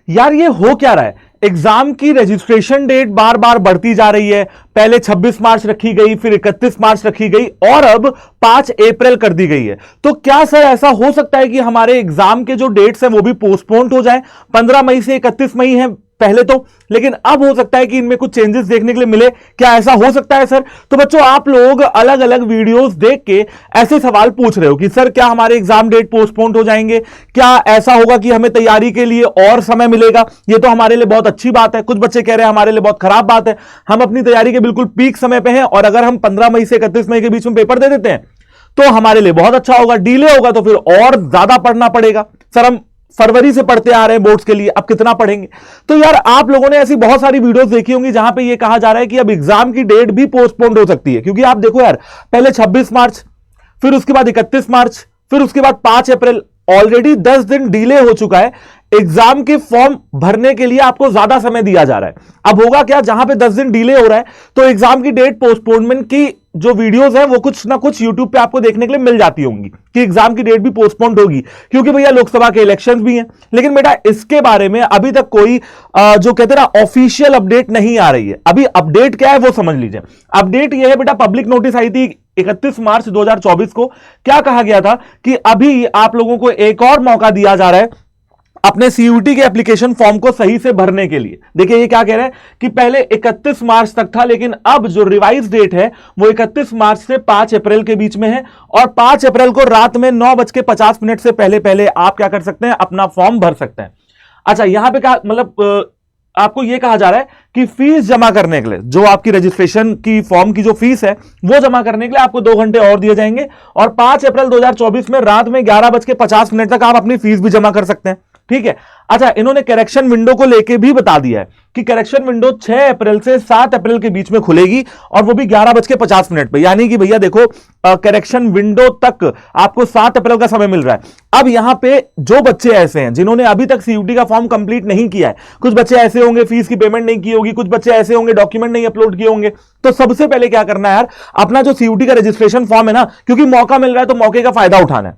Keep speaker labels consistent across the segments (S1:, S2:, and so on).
S1: यार ये हो क्या रहा है, एग्जाम की रजिस्ट्रेशन डेट बार बार बढ़ती जा रही है। पहले 26 मार्च रखी गई, फिर 31 मार्च रखी गई और अब 5 अप्रैल कर दी गई है। तो क्या सर ऐसा हो सकता है कि हमारे एग्जाम के जो डेट्स हैं वो भी पोस्टपोन्ड हो जाए? 15 मई से 31 मई है पहले तो, लेकिन अब हो सकता है कि इनमें कुछ चेंजेस देखने के लिए मिले। क्या ऐसा हो सकता है सर? तो बच्चों आप लोग अलग अलग वीडियोस देख के ऐसे सवाल पूछ रहे हो कि सर क्या हमारे एग्जाम डेट पोस्टपोन्ड हो जाएंगे, क्या ऐसा होगा कि हमें तैयारी के लिए और समय मिलेगा? ये तो हमारे लिए बहुत अच्छी बात है। कुछ बच्चे कह रहे हैं हमारे लिए बहुत खराब बात है, हम अपनी तैयारी के बिल्कुल पीक समय पे हैं और अगर हम 15 मई से 31 मई के बीच में पेपर दे देते हैं तो हमारे लिए बहुत अच्छा होगा। डिले होगा तो फिर और ज्यादा पढ़ना पड़ेगा। सर हम फरवरी से पढ़ते आ रहे हैं बोर्ड्स के लिए, अब कितना पढ़ेंगे? तो यार आप लोगों ने ऐसी बहुत सारी वीडियोस देखी होंगी जहां पे ये कहा जा रहा है कि अब एग्जाम की डेट भी पोस्टपोन्ड हो सकती है। क्योंकि आप देखो यार, पहले 26 मार्च, फिर उसके बाद 31 मार्च, फिर उसके बाद 5 अप्रैल, ऑलरेडी 10 दिन डिले हो चुका है। एग्जाम के फॉर्म भरने के लिए आपको ज्यादा समय दिया जा रहा है। अब होगा क्या, जहां पे 10 दिन डिले हो रहा है तो एग्जाम की डेट पोस्टपोनमेंट की जो वीडियोस है वो कुछ ना कुछ यूट्यूब पे आपको देखने के लिए मिल जाती होंगी कि एग्जाम की डेट भी पोस्टपोन्ड होगी, क्योंकि भैया लोकसभा के इलेक्शंस भी हैं। लेकिन बेटा इसके बारे में अभी तक कोई जो कहते हैं ना ऑफिशियल अपडेट नहीं आ रही है। अभी अपडेट क्या है वो समझ लीजिए। अपडेट ये है बेटा, पब्लिक नोटिस आई थी 31 मार्च 2024 को। क्या कहा गया था कि अभी आप लोगों को एक और मौका दिया जा रहा है अपने सीयूटी के एप्लीकेशन फॉर्म को सही से भरने के लिए। देखिए ये क्या कह रहे हैं कि पहले 31 मार्च तक था, लेकिन अब जो रिवाइज डेट है वो 31 मार्च से 5 अप्रैल के बीच में है और 5 अप्रैल को रात में 9:50 से पहले पहले आप क्या कर सकते हैं, अपना फॉर्म भर सकते हैं। अच्छा, यहां पे क्या मतलब आपको यह कहा जा रहा है कि फीस जमा करने के लिए, जो आपकी रजिस्ट्रेशन की फॉर्म की जो फीस है वो जमा करने के लिए आपको 2 घंटे और दिए जाएंगे और 5 अप्रैल 2024 में रात में 11:50 तक आप अपनी फीस भी जमा कर सकते हैं। ठीक है। अच्छा, इन्होंने करेक्शन विंडो को लेके भी बता दिया है कि करेक्शन विंडो 6 अप्रैल से 7 अप्रैल के बीच में खुलेगी और वो भी 11:50 पे। यानी कि भैया देखो, करेक्शन विंडो तक आपको 7 अप्रैल का समय मिल रहा है। अब यहां पे जो बच्चे ऐसे हैं जिन्होंने अभी तक सीयूटी का फॉर्म कंप्लीट नहीं किया है, कुछ बच्चे ऐसे होंगे फीस की पेमेंट नहीं की होगी, कुछ बच्चे ऐसे होंगे डॉक्यूमेंट नहीं अपलोड किए होंगे, तो सबसे पहले क्या करना है यार, अपना जो सीयूटी का रजिस्ट्रेशन फॉर्म है ना, क्योंकि मौका मिल रहा है तो मौके का फायदा उठाना है,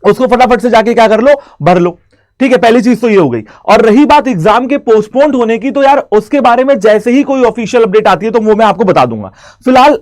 S1: उसको फटाफट से जाके क्या कर लो, भर लो। ठीक है, पहली चीज तो ये हो गई। और रही बात एग्जाम के पोस्टपोन्ड होने की, तो यार उसके बारे में जैसे ही कोई ऑफिशियल अपडेट आती है तो वो मैं आपको बता दूंगा। फिलहाल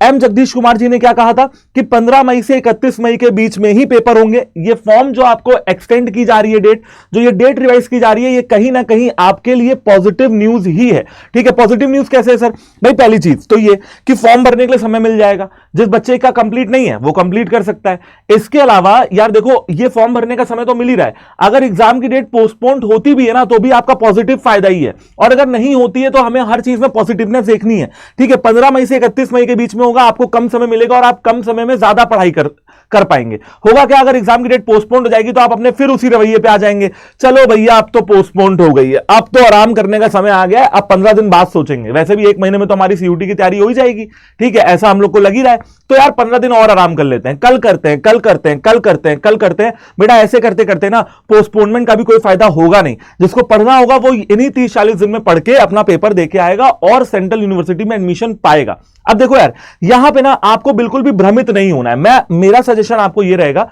S1: एम जगदीश कुमार जी ने क्या कहा था कि 15 मई से 31 मई के बीच में ही पेपर होंगे। ये फॉर्म जो आपको एक्सटेंड की जा रही है डेट, जो ये डेट रिवाइज की जा रही है, ये कहीं ना कहीं आपके लिए पॉजिटिव न्यूज ही है। ठीक है, पॉजिटिव न्यूज कैसे है सर? भाई पहली चीज तो ये कि फॉर्म भरने के लिए समय मिल जाएगा, जिस बच्चे का कंप्लीट नहीं है वो कंप्लीट कर सकता है। इसके अलावा यार देखो, ये फॉर्म भरने का समय तो मिल ही रहा है, अगर एग्जाम की डेट पोस्टपोन्ड होती भी है ना तो भी आपका पॉजिटिव फायदा ही है, और अगर नहीं होती है तो हमें हर चीज में पॉजिटिवनेस देखनी है। ठीक है, 15 मई से 31 मई के बीच में होगा, आपको कम समय मिलेगा और आप कम समय में ज्यादा पढ़ाई कर पाएंगे। होगा क्या, अगर एग्जाम की डेट पोस्टपोन्ड हो जाएगी तो आप अपने फिर उसी रवैये पे आ जाएंगे, चलो भैया अब तो पोस्टपोन्ड हो गई है, अब तो आराम करने का समय आ गया है, अब 15 दिन बाद सोचेंगे। वैसे भी 1 महीने में तो हमारी सीयूटी की तैयारी हो ही जाएगी। ठीक है, ऐसा हम लोग को लग ही रहा है, तो यार 15 दिन और आराम कर लेते हैं, कल करते हैं, कल करते हैं, कल करते हैं, कल करते हैं। बेटा ऐसे करते करते ना पोस्टपोनमेंट का भी कोई फायदा होगा नहीं। जिसको पढ़ना होगा वो इन्हीं 30-40 दिन में पढ़ के अपना पेपर देके आएगा और सेंट्रल यूनिवर्सिटी में एडमिशन पाएगा। अब देखो यार, यहां पे ना आपको बिल्कुल भी भ्रमित नहीं होना है। मेरा सजेशन आपको यह रहेगा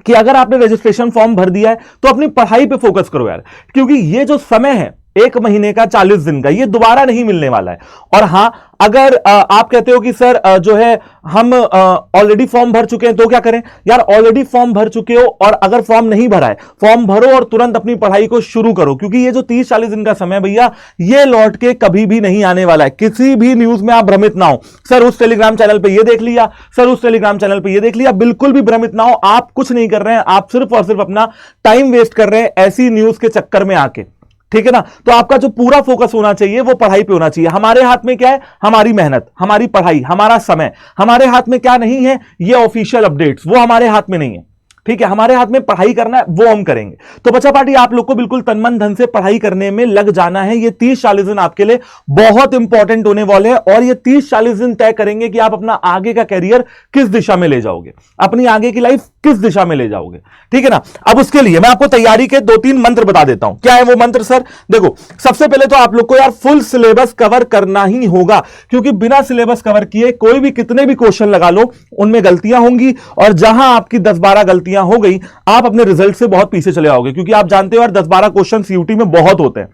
S1: कि अगर आपने रजिस्ट्रेशन फॉर्म भर दिया है तो अपनी पढ़ाई पे फोकस करो यार, क्योंकि ये जो समय है 1 महीने का 40 दिन का, ये दोबारा नहीं मिलने वाला है। और हां, अगर आप कहते हो कि सर जो है हम ऑलरेडी फॉर्म भर चुके हैं तो क्या करें, यार ऑलरेडी फॉर्म भर चुके हो और अगर फॉर्म नहीं भरा है, फॉर्म भरो और तुरंत अपनी पढ़ाई को शुरू करो, क्योंकि ये जो 30-40 दिन का समय भैया, ये लौट के कभी भी नहीं आने वाला है। किसी भी न्यूज में आप भ्रमित ना हो, सर उस टेलीग्राम चैनल पे ये देख लिया, सर उस टेलीग्राम चैनल पे ये देख लिया, बिल्कुल भी भ्रमित ना हो। आप कुछ नहीं कर रहे हैं, आप सिर्फ और सिर्फ अपना टाइम वेस्ट कर रहे हैं ऐसी न्यूज के चक्कर में आके। ठीक है ना, तो आपका जो पूरा फोकस होना चाहिए वो पढ़ाई पे होना चाहिए। हमारे हाथ में क्या है, हमारी मेहनत, हमारी पढ़ाई, हमारा समय। हमारे हाथ में क्या नहीं है, ये ऑफिशियल अपडेट्स, वो हमारे हाथ में नहीं है। ठीक है, हमारे हाथ में पढ़ाई करना है, वो हम करेंगे। तो बच्चा पार्टी आप लोग को बिल्कुल तन मन धन से पढ़ाई करने में लग जाना है। ये 30-40 दिन आपके लिए बहुत इंपॉर्टेंट होने वाले हैं और ये 30-40 दिन तय करेंगे कि आप अपना आगे का कैरियर किस दिशा में ले जाओगे, अपनी आगे की लाइफ किस दिशा में ले जाओगे। ठीक है ना। अब उसके लिए मैं आपको तैयारी के 2-3 मंत्र बता देता हूं। क्या है वो मंत्र सर? देखो, सबसे पहले तो आप लोग को यार फुल सिलेबस कवर करना ही होगा, क्योंकि बिना सिलेबस कवर किए कोई भी कितने भी क्वेश्चन लगा लो उनमें गलतियां होंगी, और जहां आपकी 10-12 गलतियां गलतियां हो गई, आप अपने रिजल्ट से बहुत पीछे चले आओगे, क्योंकि आप जानते हो यार 10-12 क्वेश्चन सीयूटी में बहुत होते हैं,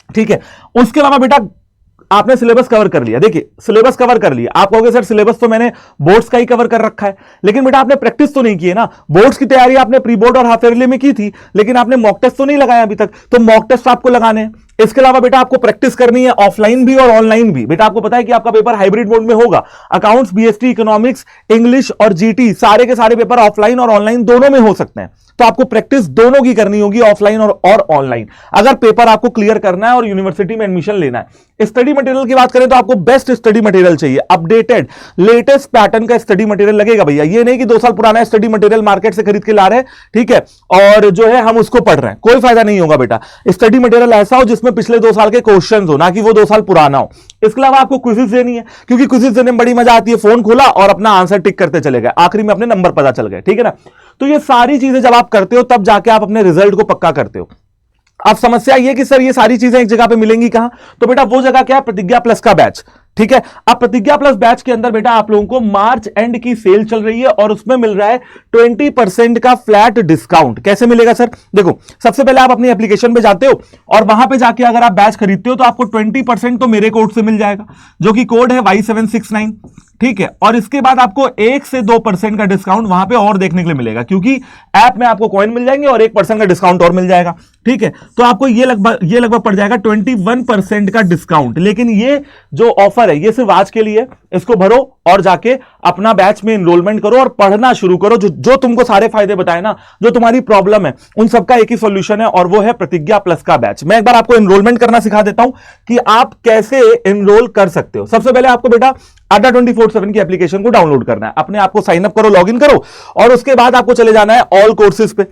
S1: ठीक है। उसके अलावा बेटा आपने सिलेबस कवर कर लिया, देखिए सिलेबस कवर कर लिया, आप कहोगे सर सिलेबस तो मैंने बोर्ड्स का ही कवर कर रखा है, लेकिन बेटा आपने प्रैक्टिस तो नहीं की है ना। बोर्ड्स की तैयारी आपने प्री बोर्ड और हाफ ईयरली में की थी, लेकिन आपने मॉक टेस्ट तो नहीं लगाया अभी तक, तो मॉक टेस्ट आपको लगाने हैं। इसके अलावा बेटा आपको प्रैक्टिस करनी है ऑफलाइन भी और ऑनलाइन भी। बेटा आपको पता है कि आपका पेपर हाइब्रिड मोड में होगा, अकाउंट्स, बीएसटी, इकोनॉमिक्स, इंग्लिश और जीटी सारे के सारे पेपर ऑफलाइन और ऑनलाइन दोनों में हो सकते हैं, तो आपको प्रैक्टिस दोनों की करनी होगी, ऑफलाइन और ऑनलाइन, अगर पेपर आपको क्लियर करना है और यूनिवर्सिटी में एडमिशन लेना है। स्टडी मटेरियल की बात करें तो आपको बेस्ट स्टडी मटेरियल चाहिए, अपडेटेड लेटेस्ट पैटर्न का स्टडी मटेरियल लगेगा भैया। ये नहीं कि 2 साल पुराना स्टडी मटेरियल मार्केट से खरीद के ला रहे हैं, ठीक है, और जो है हम उसको पढ़ रहे हैं, कोई फायदा नहीं होगा बेटा। स्टडी मटेरियल ऐसा हो जिसमें पिछले 2 साल के क्वेश्चंस हो, ना कि वो 2 साल पुराना हो। इसके अलावा आपको क्विज़ेस देनी है, क्योंकि क्विज़ेस देने में बड़ी मजा आती है, फोन खोला और अपना आंसर टिक करते चले गए, आखिरी में अपने नंबर पता चल गए, ठीक है ना। तो ये सारी चीजें जब आप करते हो तब जाके आप अपने रिजल्ट को पक्का करते हो। अब समस्या ये कि सर ये सारी चीजें एक जगह पे मिलेंगी कहां, तो बेटा वो जगह क्या है, प्रतिज्ञा प्लस का बैच, ठीक है। अब प्रतिज्ञा प्लस बैच के अंदर बेटा आप लोगों को मार्च एंड की सेल चल रही है और उसमें मिल रहा है 20% का फ्लैट डिस्काउंट। कैसे मिलेगा सर, देखो सबसे पहले आप अपनी एप्लीकेशन पे जाते हो और वहां पे जाके अगर आप बैच खरीदते हो तो आपको 20% तो मेरे कोड से मिल जाएगा, जो कि कोड है Y769, ठीक है। और इसके बाद आपको 1 से 2% का डिस्काउंट वहां पे और देखने के लिए मिलेगा, क्योंकि ऐप में आपको कॉइन मिल जाएंगे और 1% का डिस्काउंट और मिल जाएगा, ठीक है। तो आपको ये लगभग पड़ जाएगा 21% का डिस्काउंट। लेकिन ये जो ऑफर है ये सिर्फ आज के लिए, इसको भरो और जाके अपना बैच में एनरोलमेंट करो और पढ़ना शुरू करो। जो तुमको सारे फायदे बताए ना, जो तुम्हारी प्रॉब्लम है उन सबका एक ही सॉल्यूशन है और वो है प्रतिज्ञा प्लस का बैच। मैं एक बार आपको एनरोलमेंट करना सिखा देता हूं कि आप कैसे एनरोल कर सकते हो। सबसे पहले आपको बेटा अड्डा 24/7 की एप्लीकेशन को डाउनलोड करना है, अपने आप को साइन अप करो, लॉगिन करो और उसके बाद आपको चले जाना है ऑल कोर्सेज पे।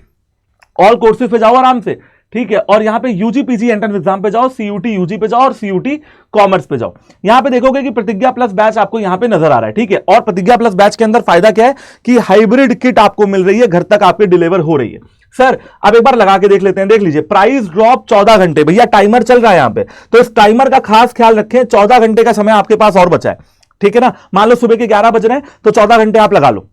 S1: ऑल कोर्सेज पे जाओ आराम से, ठीक है, और यहां पे यूजी पीजी एंट्रेंस एग्जाम पे जाओ, सीयूटी यूजी पे जाओ और सीयूटी कॉमर्स पे जाओ। यहां पे देखोगे कि प्रतिज्ञा प्लस बैच आपको यहां पे नजर आ रहा है, ठीक है। और प्रतिज्ञा प्लस बैच के अंदर फायदा क्या है कि हाइब्रिड किट आपको मिल रही है, घर तक आपके डिलीवर हो रही है। सर अब एक बार लगा के देख लेते हैं, देख लीजिए प्राइस ड्रॉप 14 घंटे, भैया टाइमर चल रहा है यहां पे, तो इस टाइमर का खास ख्याल रखें। 14 घंटे का समय आपके पास और बचा है, ठीक है ना। मान लो सुबह के 11 बज रहे हैं तो 14 घंटे आप लगा लो,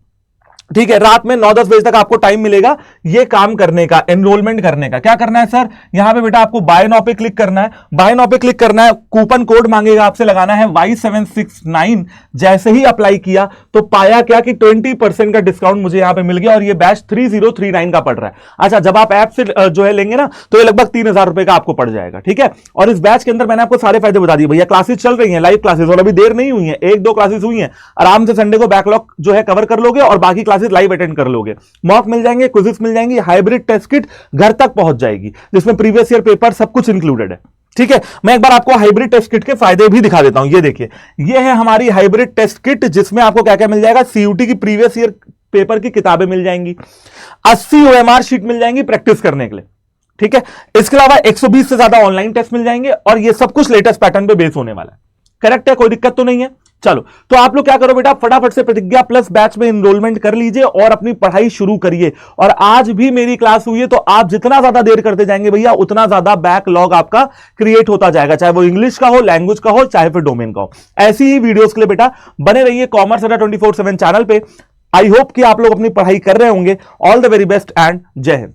S1: ठीक है। रात में 9-10 बजे तक आपको टाइम मिलेगा ये काम करने का, एनरोलमेंट करने का। क्या करना है सर, यहां पे बेटा आपको बाय नाउ पे क्लिक करना है, बाय नाउ पे क्लिक करना है, कूपन कोड मांगेगा आपसे, लगाना है Y769। जैसे ही अप्लाई किया तो पाया क्या कि 20% का डिस्काउंट मुझे यहां पे मिल गया और ये बैच 3039 का पड़ रहा है। अच्छा, जब आप ऐप से जो है लेंगे ना तो ये लगभग 3000 रुपए का आपको पड़ जाएगा, ठीक है। और इस बैच के अंदर मैंने आपको सारे फायदे बता दिए भैया। क्लासेस चल रही है, लाइव क्लासेस, और अभी देर नहीं हुई है, 1-2 क्लासेस हुई है। आराम से संडे को बैकलॉग जो है कवर कर लोगे और बाकी लाइव अटेंड कर लोगे, मॉक मिल जाएंगे, क्विज़ेस मिल जाएंगी, हाइब्रिड टेस्ट किट घर तक पहुंच जाएगी जिसमें प्रीवियस ईयर पेपर सब कुछ इंक्लूडेड है, ठीक है। मैं एक बार आपको हाइब्रिड टेस्ट किट के फायदे भी दिखा देता हूं। ये देखिए, ये है हमारी हाइब्रिड टेस्ट किट, जिसमें आपको क्या क्या मिल जाएगा, सीयूटी की प्रीवियस ईयर पेपर की किताबें मिल जाएंगी, 80 OMR शीट मिल जाएंगी प्रैक्टिस करने के लिए, ठीक है। इसके अलावा 120 से ज्यादा ऑनलाइन टेस्ट मिल जाएंगे और ये सब कुछ लेटेस्ट पैटर्न पे बेस होने वाला है। करेक्ट है, कोई दिक्कत तो नहीं है। चलो, तो आप लोग क्या करो बेटा, फटाफट से प्रतिज्ञा प्लस बैच में एनरोलमेंट कर लीजिए और अपनी पढ़ाई शुरू करिए। और आज भी मेरी क्लास हुई है तो आप जितना ज्यादा देर करते जाएंगे भैया उतना ज्यादा बैकलॉग आपका क्रिएट होता जाएगा, चाहे वो इंग्लिश का हो, लैंग्वेज का हो, चाहे फिर डोमेन का हो। ऐसी ही वीडियोस के लिए बेटा बने रहिए कॉमर्स अड्डा 24/7 चैनल पे। आई होप कि आप लोग अपनी पढ़ाई कर रहे होंगे। All the very best and जय हिंद।